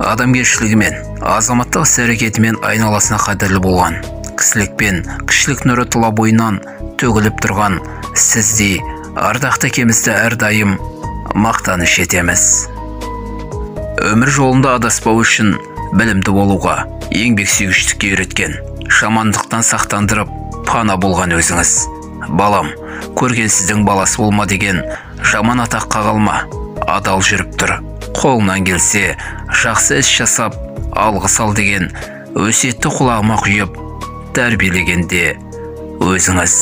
адамгершілігімен, азаматтық іс-әрекетімен айналасына қадірлі болған, кісілікпен кішілік нұры тұла бойынан төгіліп тұрған сіздей ардақты кемізді әрдайым мақтаныш етеміз. Өмір жолында адаспау үшін білімді болуға, еңбексүйгіштікке үйреткен, жамандықтан сақтандырып пана болған өзіңіз. Балам, көрген сіздің баласы болма деген жаман атаққа қалма, адал жүріп тұр. Қолынан келсе, жақсы іс жасап, алғыс ал деген өсиетті құлағыма құйып, тәрбиелегенде өзіңіз.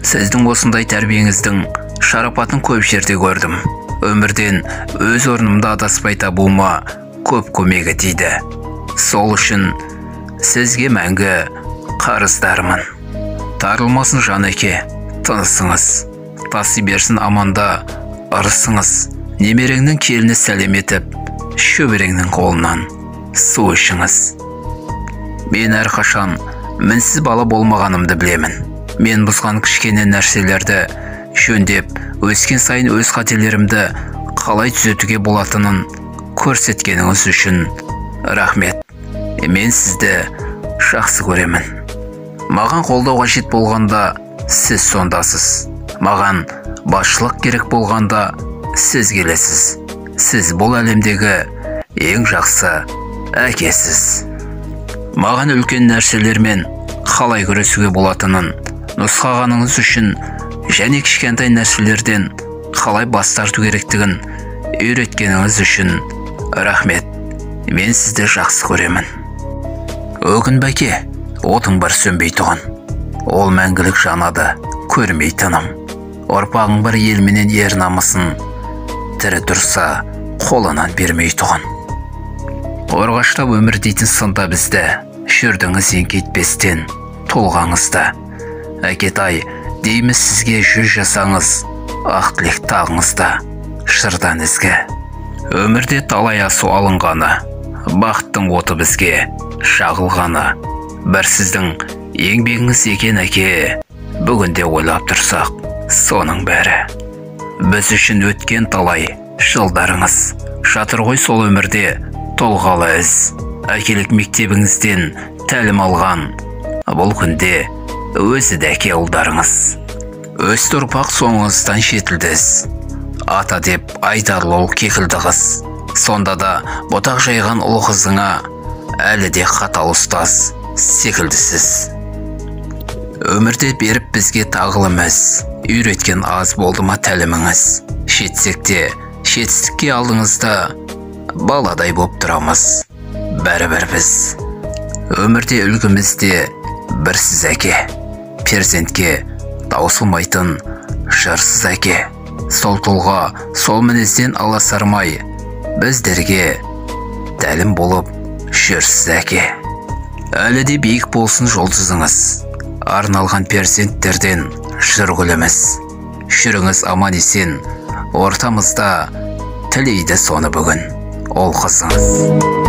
Сіздің осындай тәрбиеңіздің шарапатын көп жерде көрдім. Өмірден өз орнымды адаспай табуыма көп көмегі тиді. Сол үшін сізге мәңгі қарыздармын. Тарылмасын жанеке, тынысыңыз. Тасы берсін аманда ырысыңыз. Немереңнің келіні сәлем етіп, шөбереңнің қолынан су ішіңіз. Мен әрқашан мінсіз бала болмағанымды білемін. Мен бұзған кішкене нәрселерді жөндеп, өскен сайын өз қателерімді қалай түзетуге болатынын көрсеткеніңіз үшін рахмет. Мен сізді жақсы көремін. Маған қолдау қажет болғанда сіз сондасыз. Маған басшылық керек болғанда сіз келесіз. Сіз бұл әлемдегі ең жақсы әкесіз. Маған үлкен нәрселермен қалай күресуге болатынын нұсқағаныңыз үшін және кішкентай нәрселерден қалай бас тарту керектігін үйреткеніңіз үшін рахмет. Мен сізді жақсы көремін. Өкінбәке, отың бар сөнбей тұғын. Ол мәңгілік жанады, көрмей тыным. Ұрпағың бар елменен ер намысын, тірі тұрса қолынан бермей тұғын. Орғаштап өмір дейтін сында бізді, жүрдіңіз еңкейтпестен толғаңызда. Әкетай, дейміз сізге жүз жасаңыз, ақ тілек тағыңызда, шырдан ізгі. Өмірде талай асу алынғаны, бақыттың оты бізге шағылғаны. Бір сіздің еңбегіңіз екен әке, бүгінде ойлап тұрсақ, соның бәрі. Біз үшін өткен талай жылдарыңыз, жатыр ғой сол өмірде толғалы із. Әкелік мектебіңізден тәлім алған, бұл күнде өзі де әке ұлдарыңыз. Өз тұрпақ соңыңыздан жетілдіз, ата деп айтарлы ол кекілді қыз. Сонда да ботақ жайған ұл қызыңа әлі де қатал ұстаз секілдісіз. Өмірде беріп бізге тағылымыз, үйреткен аз болды ма тәліміңіз. Жетсек те жетістікке алдыңызда баладай боп тұрамыз, бәрібір біз. Өмірде үлгімізде бір сіз әке, перзентке таусылмайтын жырсыз әке. Сол тұлға, сол мінезден аласармай, біздерге тәлім болып жүрсіз әке. Әлі де биік болсын жұлдызыңыз, арналған перзенттерден жыр гүліміз. Жүріңіз аман есен, ортамызда тілейді соны бүгін ол қызыңыз.